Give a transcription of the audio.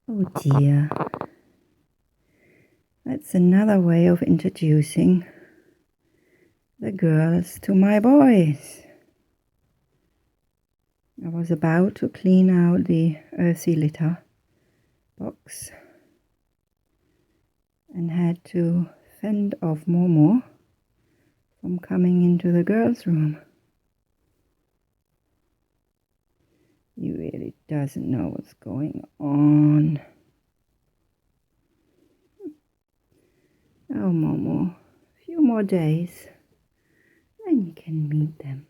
Oh dear. That's another way of introducing the girls to my boys. I was about to clean out the earthy litter box and had to fend off Momo from coming into the girls' room. He really doesn't know what's going on. Oh, Momo, a few more days, then you can meet them.